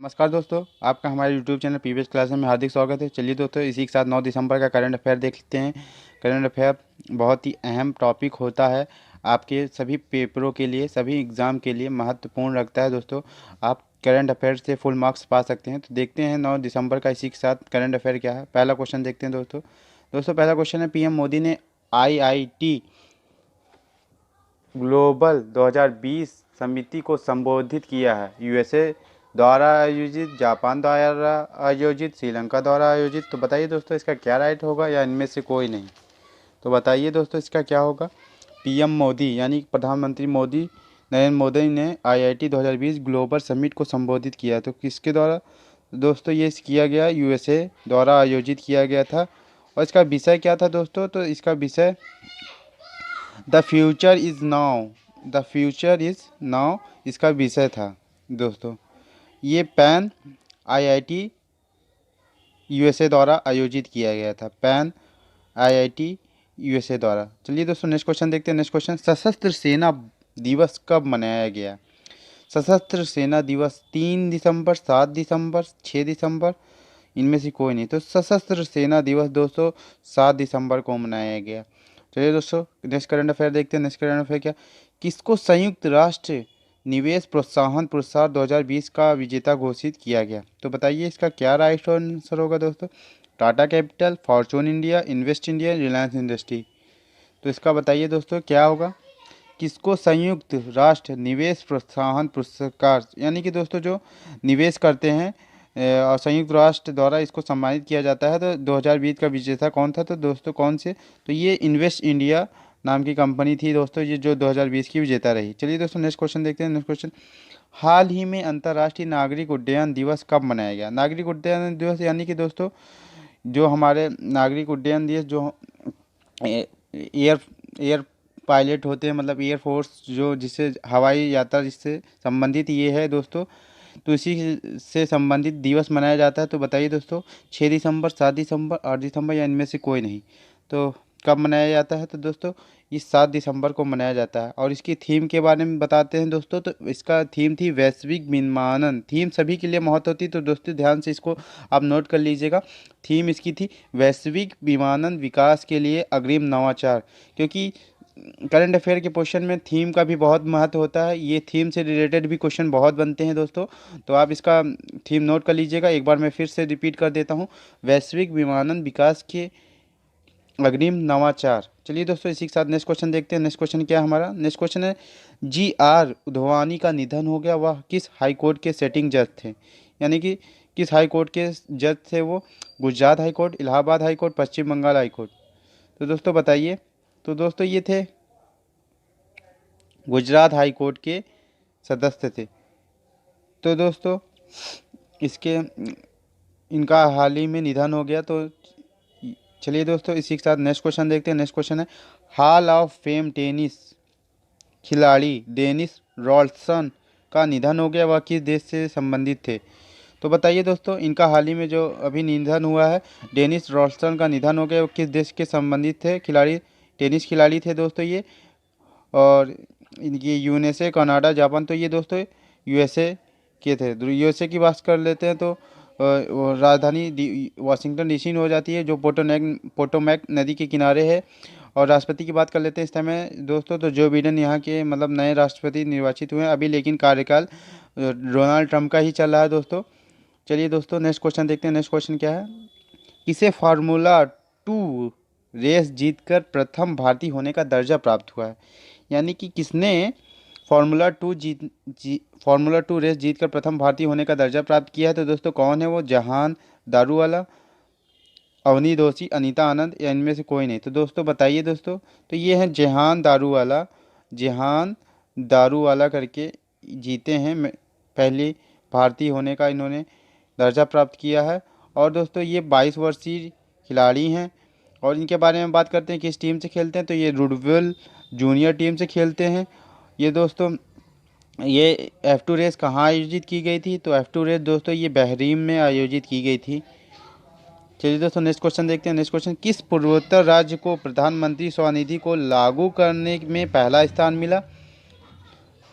नमस्कार दोस्तों, आपका हमारे यूट्यूब चैनल पीवीएस क्लासेस में हार्दिक स्वागत है। चलिए दोस्तों, इसी के साथ 9 दिसंबर का करंट अफेयर देख लेते हैं। करंट अफेयर बहुत ही अहम टॉपिक होता है, आपके सभी पेपरों के लिए, सभी एग्ज़ाम के लिए महत्वपूर्ण रखता है दोस्तों। आप करंट अफेयर से फुल मार्क्स पा सकते हैं। तो देखते हैं 9 दिसंबर का इसी के साथ करंट अफेयर क्या है। पहला क्वेश्चन देखते हैं दोस्तों पहला क्वेश्चन है, पीएम मोदी ने आईआईटी ग्लोबल 2020 समिति को संबोधित किया है। यूएसए द्वारा आयोजित, जापान द्वारा आयोजित, श्रीलंका द्वारा आयोजित। तो बताइए दोस्तों, इसका क्या राइट होगा या इनमें से कोई नहीं। तो बताइए दोस्तों, इसका क्या होगा। पीएम मोदी यानी प्रधानमंत्री मोदी, नरेंद्र मोदी ने आईआईटी 2020 ग्लोबल समिट को संबोधित किया। तो किसके द्वारा दोस्तों ये किया गया? यूएसए द्वारा आयोजित किया गया था। और इसका विषय क्या था दोस्तों? तो इसका विषय the future is now, the future is now इसका विषय था दोस्तों। ये पैन आईआईटी यूएसए द्वारा आयोजित किया गया था, पैन आईआईटी यूएसए द्वारा। चलिए दोस्तों, नेक्स्ट क्वेश्चन देखते हैं। नेक्स्ट क्वेश्चन, सशस्त्र सेना दिवस कब मनाया गया? सशस्त्र सेना दिवस 3 दिसंबर, 7 दिसंबर, 6 दिसंबर, इनमें से कोई नहीं। तो सशस्त्र सेना दिवस दोस्तों 7 दिसंबर को मनाया गया। चलिए दोस्तों, नेक्स्ट करंट अफेयर देखते हैं। नेक्स्ट करंट अफेयर क्या, किसको संयुक्त राष्ट्र निवेश प्रोत्साहन पुरस्कार 2020 का विजेता घोषित किया गया? तो बताइए इसका क्या राइट आंसर होगा दोस्तों। Tata capital, Fortune India, invest India, Reliance industry. तो इसका बताइए दोस्तों क्या होगा। किसको संयुक्त राष्ट्र निवेश प्रोत्साहन पुरस्कार, यानी कि दोस्तों जो निवेश करते हैं और संयुक्त राष्ट्र द्वारा इसको सम्मानित किया जाता है। तो 2020 का विजेता कौन था? तो दोस्तों कौन से? तो ये इन्वेस्ट इंडिया नाम की कंपनी थी दोस्तों, ये जो 2020 की विजेता रही। चलिए दोस्तों, नेक्स्ट क्वेश्चन देखते हैं। नेक्स्ट क्वेश्चन, हाल ही में अंतर्राष्ट्रीय नागरिक उड्डयन दिवस कब मनाया गया? नागरिक उड्डयन दिवस यानी कि दोस्तों जो हमारे नागरिक उड्डयन दिवस, जो एयर एयर पायलट होते हैं, मतलब एयरफोर्स जो जिससे हवाई यात्रा जिससे संबंधित ये है दोस्तों, तो इसी से संबंधित दिवस मनाया जाता है। तो बताइए दोस्तों, 6 दिसंबर, 7 दिसंबर, 8 दिसंबर या इनमें से कोई नहीं। तो कब मनाया जाता है? तो दोस्तों इस 7 दिसंबर को मनाया जाता है। और इसकी थीम के बारे में बताते हैं दोस्तों। तो इसका थीम थी वैश्विक विमानन। थीम सभी के लिए महत्व होती है, तो दोस्तों ध्यान से इसको आप नोट कर लीजिएगा। थीम इसकी थी वैश्विक विमानन विकास के लिए अग्रिम नवाचार। क्योंकि करंट अफेयर के क्वेश्चन में थीम का भी बहुत महत्व होता है, ये थीम से रिलेटेड भी क्वेश्चन बहुत बनते हैं दोस्तों। तो आप इसका थीम नोट कर लीजिएगा। एक बार मैं फिर से रिपीट कर देता हूँ, वैश्विक विमानन विकास के अग्रिम नवाचार। चलिए दोस्तों, इसी के साथ नेक्स्ट क्वेश्चन देखते हैं। नेक्स्ट क्वेश्चन क्या है हमारा? नेक्स्ट क्वेश्चन है, जी.आर. उधवानी का निधन हो गया, वह किस हाई कोर्ट के सेटिंग जज थे? यानी कि किस हाई कोर्ट के जज थे वो? Gujarat high court, Allahabad high court, Paschim Bengal high court. तो दोस्तों बताइए। तो दोस्तों ये थे गुजरात हाई कोर्ट के सदस्य थे। तो दोस्तों इसके इनका हाल ही में निधन हो गया। तो चलिए दोस्तों, इसी के साथ नेक्स्ट क्वेश्चन देखते हैं। नेक्स्ट क्वेश्चन है, हॉल ऑफ फेम टेनिस खिलाड़ी डेनिस रॉल्सन का निधन हो गया, वह किस देश से संबंधित थे? तो बताइए दोस्तों, इनका हाल ही में जो अभी निधन हुआ है, डेनिस रॉल्सन का निधन हो गया, वो किस देश के संबंधित थे? खिलाड़ी, टेनिस खिलाड़ी थे दोस्तों ये। और ये यूएसए, कनाडा, जापान। तो ये दोस्तों यूएसए के थे। यूएसए की बात कर लेते हैं तो वो राजधानी वाशिंगटन डीसी हो जाती है, जो पोटोमैक नदी के किनारे है। और राष्ट्रपति की बात कर लेते हैं इस समय दोस्तों, तो जो बिडेन यहाँ के मतलब नए राष्ट्रपति निर्वाचित हुए हैं अभी, लेकिन कार्यकाल डोनाल्ड ट्रंप का ही चल रहा है दोस्तों। चलिए दोस्तों, नेक्स्ट क्वेश्चन देखते हैं। नेक्स्ट क्वेश्चन क्या है, किसे फार्मूला 2 रेस जीतकर प्रथम भारतीय होने का दर्जा प्राप्त हुआ है? यानी कि किसने फार्मूला टू रेस जीतकर प्रथम भारतीय होने का दर्जा प्राप्त किया है? तो दोस्तों कौन है वो? जहान दारूवाला, अवनी दोषी, अनीता आनंद या इनमें से कोई नहीं। तो दोस्तों बताइए दोस्तों। तो ये हैं जहान दारूवाला, जहान दारूवाला करके जीते हैं, पहले भारतीय होने का इन्होंने दर्जा प्राप्त किया है। और दोस्तों ये 22 वर्षीय खिलाड़ी हैं। और इनके बारे में बात करते हैं, किस टीम से खेलते हैं? तो ये रुडविल जूनियर टीम से खेलते हैं ये दोस्तों। ये F2 रेस कहाँ आयोजित की गई थी? तो F2 रेस दोस्तों ये बहरीन में आयोजित की गई थी। चलिए दोस्तों, नेक्स्ट क्वेश्चन देखते हैं। नेक्स्ट क्वेश्चन, किस पूर्वोत्तर राज्य को प्रधानमंत्री स्वनिधि को लागू करने में पहला स्थान मिला?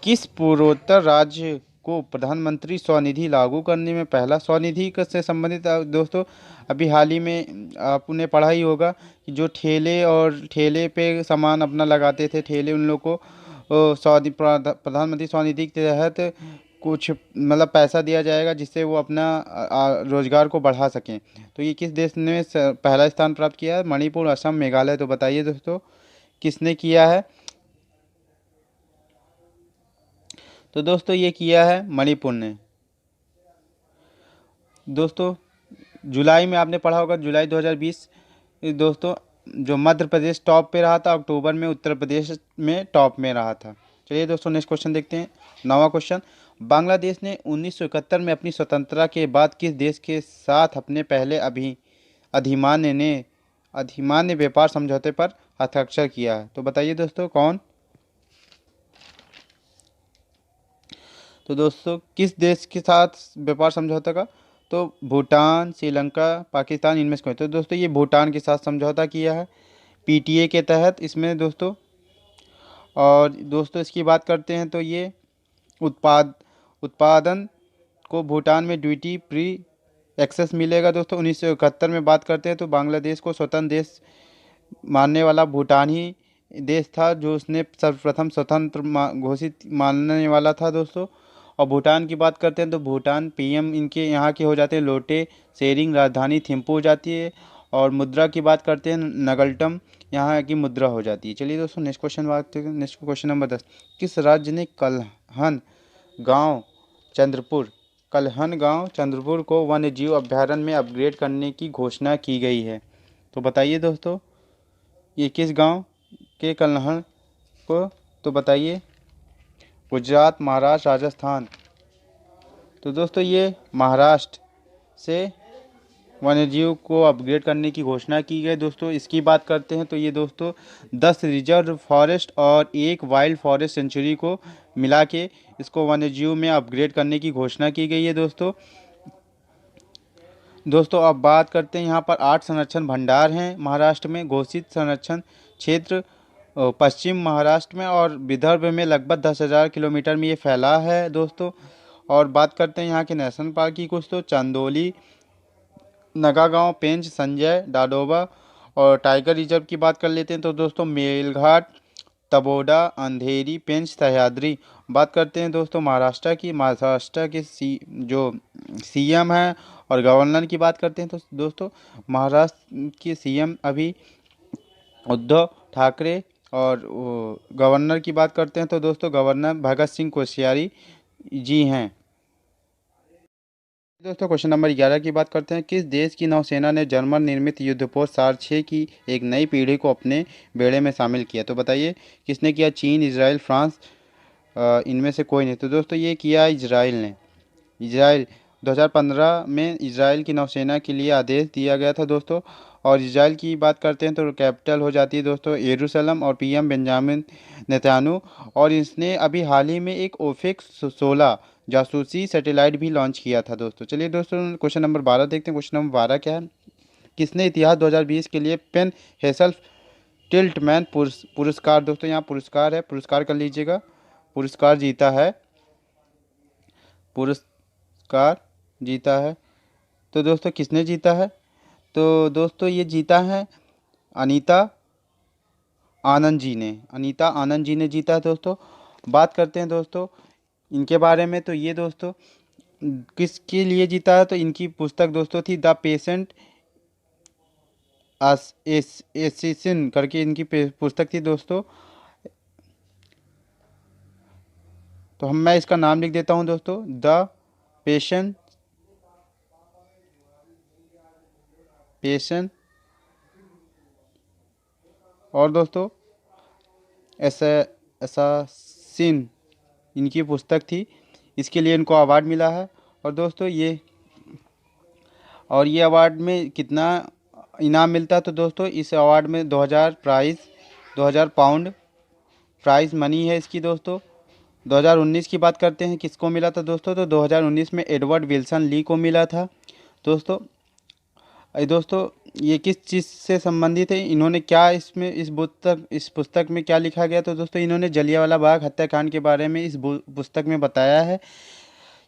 किस पूर्वोत्तर राज्य को प्रधानमंत्री स्वनिधि लागू करने में पहला स्वनिधि से संबंधित दोस्तों अभी हाल ही में आपने पढ़ा ही होगा कि जो ठेले और ठेले पे सामान अपना लगाते थे ठेले उन लोग को प्रधानमंत्री स्वनिधि के तहत कुछ मतलब पैसा दिया जाएगा जिससे वो अपना रोजगार को बढ़ा सकें। तो ये किस देश ने पहला स्थान प्राप्त किया है? मणिपुर, असम, मेघालय। तो बताइए दोस्तों किसने किया है? तो दोस्तों ये किया है मणिपुर ने। दोस्तों जुलाई में आपने पढ़ा होगा, जुलाई 2020 दोस्तों जो मध्य प्रदेश टॉप पे रहा था, अक्टूबर में उत्तर प्रदेश में टॉप में रहा था। चलिए दोस्तों नेक्स्ट क्वेश्चन देखते हैं। 9वां क्वेश्चन, बांग्लादेश ने 1971 में अपनी स्वतंत्रता के बाद किस देश के साथ अपने पहले अधिमान्य व्यापार समझौते पर हस्ताक्षर किया है? तो बताइए दोस्तों कौन? तो दोस्तों किस देश के साथ व्यापार समझौता का? तो भूटान, श्रीलंका, पाकिस्तान, इनमें से कोई। तो दोस्तों ये भूटान के साथ समझौता किया है पीटीए के तहत इसमें दोस्तों। और दोस्तों इसकी बात करते हैं तो ये उत्पादन को भूटान में ड्यूटी फ्री एक्सेस मिलेगा दोस्तों। 1971 में बात करते हैं तो बांग्लादेश को स्वतंत्र देश मानने वाला भूटान ही देश था जो उसने सर्वप्रथम स्वतंत्र घोषित मानने वाला था दोस्तों। और भूटान की बात करते हैं तो भूटान पीएम इनके यहाँ के हो जाते हैं लोटे शेरिंग, राजधानी थिम्पू हो जाती है। और मुद्रा की बात करते हैं नगल्टम यहाँ की मुद्रा हो जाती है। चलिए दोस्तों नेक्स्ट क्वेश्चन बात करते हैं। नेक्स्ट क्वेश्चन नंबर 10, किस राज्य ने कलहन गांव चंद्रपुर को वन्यजीव अभयारण्य में अपग्रेड करने की घोषणा की गई है? तो बताइए दोस्तों ये किस गांव के कलहन को? तो बताइए गुजरात, महाराष्ट्र, राजस्थान। तो दोस्तों ये महाराष्ट्र से वन्यजीव को अपग्रेड करने की घोषणा की गई दोस्तों। इसकी बात करते हैं तो ये दोस्तों 10 रिजर्व फॉरेस्ट और 1 वाइल्ड फॉरेस्ट सेंचुरी को मिला के इसको वन्यजीव में अपग्रेड करने की घोषणा की गई है दोस्तों। अब बात करते हैं यहाँ पर 8 संरक्षण भंडार हैं महाराष्ट्र में घोषित संरक्षण क्षेत्र पश्चिम महाराष्ट्र में और विदर्भ में लगभग 10,000 किलोमीटर में ये फैला है दोस्तों। और बात करते हैं यहाँ के नेशनल पार्क की कुछ, तो चांदोली, नगागांव, पेंच, संजय, डाडोबा। और टाइगर रिजर्व की बात कर लेते हैं तो दोस्तों मेलघाट, तबोडा, अंधेरी, पेंच, सह्याद्री। बात करते हैं दोस्तों महाराष्ट्र के जो सीएम हैं और गवर्नर की बात करते हैं तो दोस्तों महाराष्ट्र के सीएम अभी उद्धव ठाकरे। और गवर्नर की बात करते हैं तो दोस्तों गवर्नर भगत सिंह कोश्यारी जी हैं दोस्तों। क्वेश्चन नंबर 11 की बात करते हैं, किस देश की नौसेना ने जर्मन निर्मित युद्धपोत सार 6 की एक नई पीढ़ी को अपने बेड़े में शामिल किया? तो बताइए किसने किया? चीन, इजराइल, फ्रांस, इनमें से कोई नहीं। तो दोस्तों ये किया इजराइल ने। 2015 में इजराइल की नौसेना के लिए आदेश दिया गया था दोस्तों। और इजराइल की बात करते हैं तो कैपिटल हो जाती है दोस्तों यरूशलेम और पीएम बेंजामिन नेतन्याहू। और इसने अभी हाल ही में एक ओफेक 16 जासूसी सैटेलाइट भी लॉन्च किया था दोस्तों। चलिए दोस्तों क्वेश्चन नंबर 12 देखते हैं। क्वेश्चन नंबर 12 क्या है? किसने इतिहास 2020 के लिए पेन हेसल टिल्टमैन पुरस्कार, दोस्तों यहाँ पुरस्कार है, पुरस्कार कर लीजिएगा, पुरस्कार जीता है। तो दोस्तों किसने जीता है? तो दोस्तों ये जीता है अनीता आनंद जी ने जीता है दोस्तों। बात करते हैं दोस्तों इनके बारे में तो ये दोस्तों किसके लिए जीता है? तो इनकी पुस्तक दोस्तों थी द पेशेंट एसिसिन करके इनकी पुस्तक थी दोस्तों। तो मैं इसका नाम लिख देता हूं दोस्तों, द पेशेंट और दोस्तों एसासिन इनकी पुस्तक थी, इसके लिए इनको अवार्ड मिला है। और दोस्तों ये अवार्ड में कितना इनाम मिलता है? तो दोस्तों इस अवार्ड में 2000 पाउंड प्राइज़ मनी है इसकी दोस्तों। 2019 की बात करते हैं किसको मिला था दोस्तों? तो 2019 में एडवर्ड विल्सन ली को मिला था दोस्तों। ये किस चीज़ से संबंधित है? इन्होंने क्या इसमें इस पुस्तक में क्या लिखा गया? तो दोस्तों इन्होंने जलियांवाला बाग हत्याकांड के बारे में इस पुस्तक में बताया है।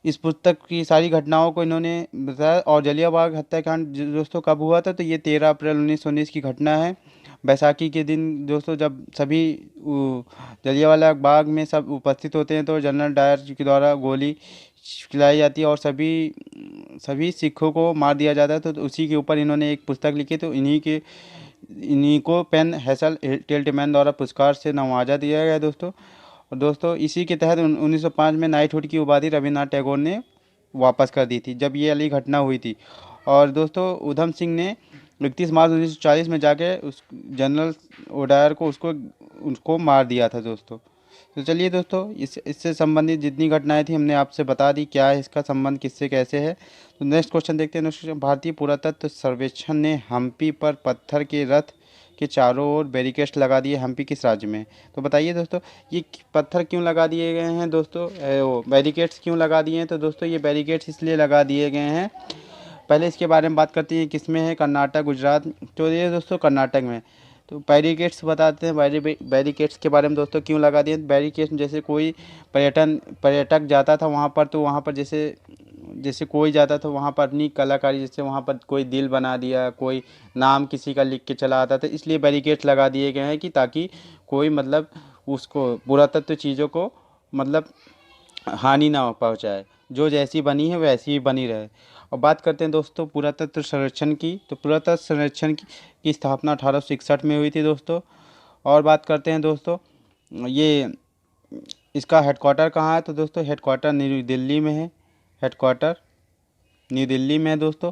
इस पुस्तक की सारी घटनाओं को इन्होंने बताया। और जलियांवाला हत्याकांड दोस्तों कब हुआ था, तो ये 13 अप्रैल 1919 की घटना है। बैसाखी के दिन दोस्तों जब सभी जलियांवाला बाग में सब उपस्थित होते हैं तो जनरल डायर के द्वारा गोली चलाई जाती है और सभी सभी सिखों को मार दिया जाता है। तो उसी के ऊपर इन्होंने एक पुस्तक लिखी, तो इन्हीं को पेन हेसल टिल्टमैन द्वारा पुरस्कार से नवाजा दिया गया दोस्तों। और दोस्तों इसी के तहत 1905 में नाइटहुड की उपाधि रविन्द्रनाथ टैगोर ने वापस कर दी थी, जब ये वाली घटना हुई थी। और दोस्तों उधम सिंह ने 31 मार्च 1940 में जाके उस जनरल ओडायर को उसको मार दिया था दोस्तों। तो चलिए दोस्तों, इससे संबंधित जितनी घटनाएं थी हमने आपसे बता दी, क्या है इसका संबंध, किससे कैसे है। तो नेक्स्ट क्वेश्चन देखते हैं। नेक्स्ट क्वेश्चन, भारतीय पुरातत्व सर्वेक्षण ने हम्पी पर पत्थर के रथ के चारों ओर बैरिकेड्स लगा दिए, हम्पी किस राज्य में? तो बताइए दोस्तों, ये पत्थर क्यों लगा दिए गए हैं दोस्तों, वो बैरिकेड्स क्यों लगा दिए हैं? तो दोस्तों ये बैरिकेड्स इसलिए लगा दिए गए हैं, पहले इसके बारे में बात करते हैं, किस में है, कर्नाटक, गुजरात। तो ये दोस्तों कर्नाटक में। तो बैरिकेड्स बताते हैं, बैरिकेड्स के बारे में दोस्तों क्यों लगा दिए। बैरिकेड्स जैसे कोई पर्यटक जाता था वहाँ पर, तो वहाँ पर जैसे जैसे कोई जाता था वहाँ पर अपनी कलाकारी, जैसे वहाँ पर कोई दिल बना दिया, कोई नाम किसी का लिख के चला आता था, इसलिए बैरिकेड्स लगा दिए गए हैं कि ताकि कोई मतलब उसको पुरातत्व चीज़ों को मतलब हानि ना पहुँचाए, जो जैसी बनी है वैसी ही बनी रहे। और बात करते हैं दोस्तों पुरातत्व संरक्षण की। तो पुरातत्व संरक्षण की स्थापना 1861 में हुई थी दोस्तों। और बात करते हैं दोस्तों, ये इसका हेडक्वार्टर कहाँ है? तो दोस्तों हेडक्वार्टर न्यू दिल्ली में है, हेडक्वार्टर न्यू दिल्ली में है दोस्तों।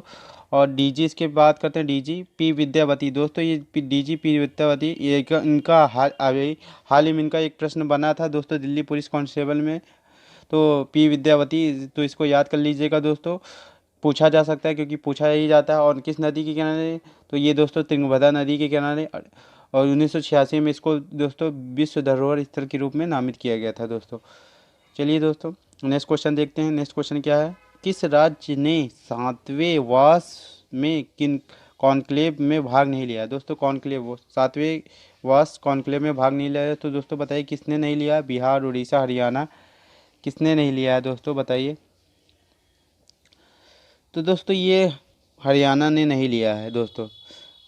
और डीजी इसके बात करते हैं, डीजी पी विद्यावती दोस्तों। ये डीजी पी विद्यावती, ये इनका हाल ही में इनका एक प्रश्न बना था दोस्तों दिल्ली पुलिस कांस्टेबल में। तो पी विद्यावती, तो इसको याद कर लीजिएगा दोस्तों, पूछा जा सकता है क्योंकि पूछा ही जाता है। और किस नदी के किनारे? तो ये दोस्तों तुंगभद्रा नदी के किनारे। और 1986 में इसको दोस्तों विश्व धरोहर स्थल के रूप में नामित किया गया था दोस्तों। चलिए दोस्तों नेक्स्ट क्वेश्चन देखते हैं। नेक्स्ट क्वेश्चन क्या है, किस राज्य ने 7वें वास में किन कॉन्क्लेव में भाग नहीं लिया? दोस्तों कॉन्क्लेव, 7वें वास कॉन्क्लेव में भाग नहीं लिया, तो दोस्तों बताइए किसने नहीं लिया? बिहार, उड़ीसा, हरियाणा, किसने नहीं लिया है दोस्तों बताइए? तो दोस्तों ये हरियाणा ने नहीं लिया है दोस्तों।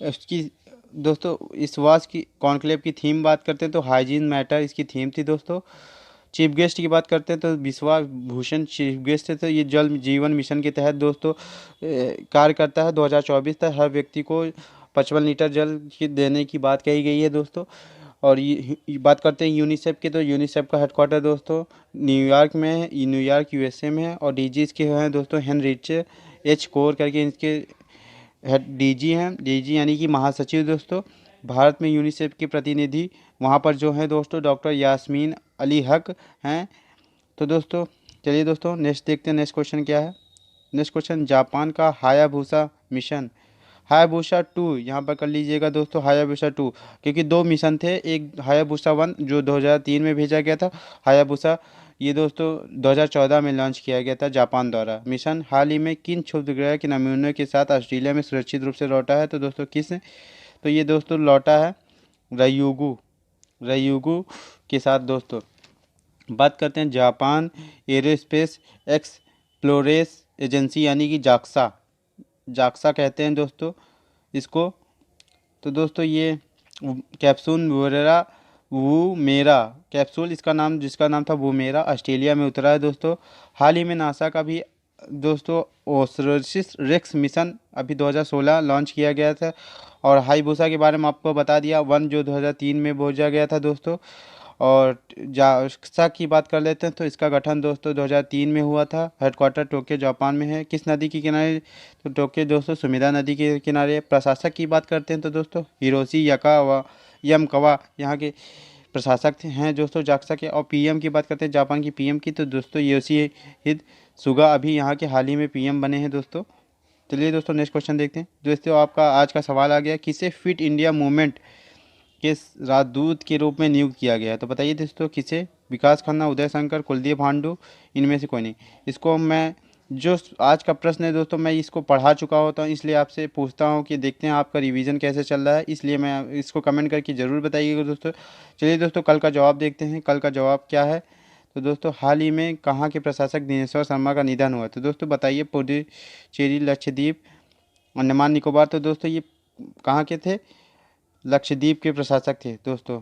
इसकी दोस्तों इस वास की कॉन्क्लेव की थीम बात करते हैं तो हाइजीन मैटर इसकी थीम थी दोस्तों। चीफ गेस्ट की बात करते हैं तो विश्वा भूषण चीफ गेस्ट थे। तो ये जल जीवन मिशन के तहत दोस्तों कार्य करता है। 2024 तक हर व्यक्ति को 55 लीटर जल की देने की बात कही गई है दोस्तों। और ये बात करते हैं यूनिसेफ के, तो यूनिसेफ का हेडक्वार्टर दोस्तों न्यूयॉर्क में है, न्यूयॉर्क यूएसए में है। और डीजी इसके हैं दोस्तों हेनरिच एच कोर करके इसके हेड डीजी हैं, डीजी यानी कि महासचिव दोस्तों। भारत में यूनिसेफ के प्रतिनिधि वहाँ पर जो हैं दोस्तों डॉक्टर यास्मीन अली हक हैं। तो दोस्तों चलिए दोस्तों नेक्स्ट देखते हैं, नेक्स्ट क्वेश्चन क्या है। नेक्स्ट क्वेश्चन, जापान का हायाबुसा मिशन, हायाबुसा 2 यहाँ पर कर लीजिएगा दोस्तों, हायाबुसा 2, क्योंकि 2 मिशन थे, एक हायाबुसा 1 जो 2003 में भेजा गया था, हायाबुसा ये दोस्तों 2014 में लॉन्च किया गया था जापान द्वारा। मिशन हाल ही में किन क्षुद्रग्रह के नमूनों के साथ ऑस्ट्रेलिया में सुरक्षित रूप से लौटा है? तो दोस्तों किस? तो ये दोस्तों लौटा है रयुगु के साथ दोस्तों। बात करते हैं जापान एरोस्पेस एक्सप्लोरेस एजेंसी यानी कि जाक्सा, जाक्सा कहते हैं दोस्तों इसको। तो दोस्तों ये कैप्सूल वूमेरा कैप्सूल इसका नाम, जिसका नाम था वूमेरा, ऑस्ट्रेलिया में उतरा है दोस्तों। हाल ही में नासा का भी दोस्तों ओसिरिस रेक्स मिशन अभी 2016 लॉन्च किया गया था। और हायाबुसा के बारे में आपको बता दिया, 1 जो 2003 में भेजा गया था दोस्तों। और जाक्सा की बात कर लेते हैं तो इसका गठन दोस्तों 2003 में हुआ था। हेडक्वार्टर टोक्यो जापान में है। किस नदी के किनारे? तो टोक्यो दोस्तों सुमिदा नदी के किनारे। प्रशासक की बात करते हैं तो दोस्तों हिरोशी यमकवा यहाँ के प्रशासक हैं दोस्तों जाक्सा के। और पीएम की बात करते हैं जापान की पीएम की, तो दोस्तों योशिहिदे सुगा अभी यहाँ के हाल ही में पीएम बने हैं दोस्तों। चलिए दोस्तों नेक्स्ट क्वेश्चन देखते हैं। दोस्तों आपका आज का सवाल आ गया, किसे फिट इंडिया मूवमेंट के राजदूत के रूप में नियुक्त किया गया है? तो बताइए दोस्तों किसे? विकास खन्ना, उदय शंकर, कुलदीप भांडू, इनमें से कोई नहीं। इसको मैं जो आज का प्रश्न है दोस्तों मैं इसको पढ़ा चुका होता हूँ, इसलिए आपसे पूछता हूँ कि देखते हैं आपका रिवीजन कैसे चल रहा है, इसलिए मैं इसको कमेंट करके ज़रूर बताइएगा दोस्तों। चलिए दोस्तों कल का जवाब देखते हैं, कल का जवाब क्या है। तो दोस्तों हाल ही में कहाँ के प्रशासक दिनेश्वर शर्मा का निधन हुआ? तो दोस्तों बताइए पुडुचेरी, लक्षद्वीप, अंडमान निकोबार। तो दोस्तों ये कहाँ के थे? लक्षद्वीप के प्रशासक थे दोस्तों।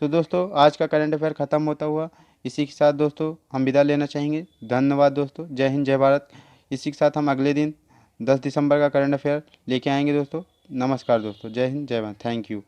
तो दोस्तों आज का करंट अफेयर ख़त्म होता हुआ, इसी के साथ दोस्तों हम विदा लेना चाहेंगे। धन्यवाद दोस्तों, जय हिंद जय भारत। इसी के साथ हम अगले दिन 10 दिसंबर का करंट अफेयर लेके आएंगे दोस्तों। नमस्कार दोस्तों, जय हिंद जय भारत, थैंक यू।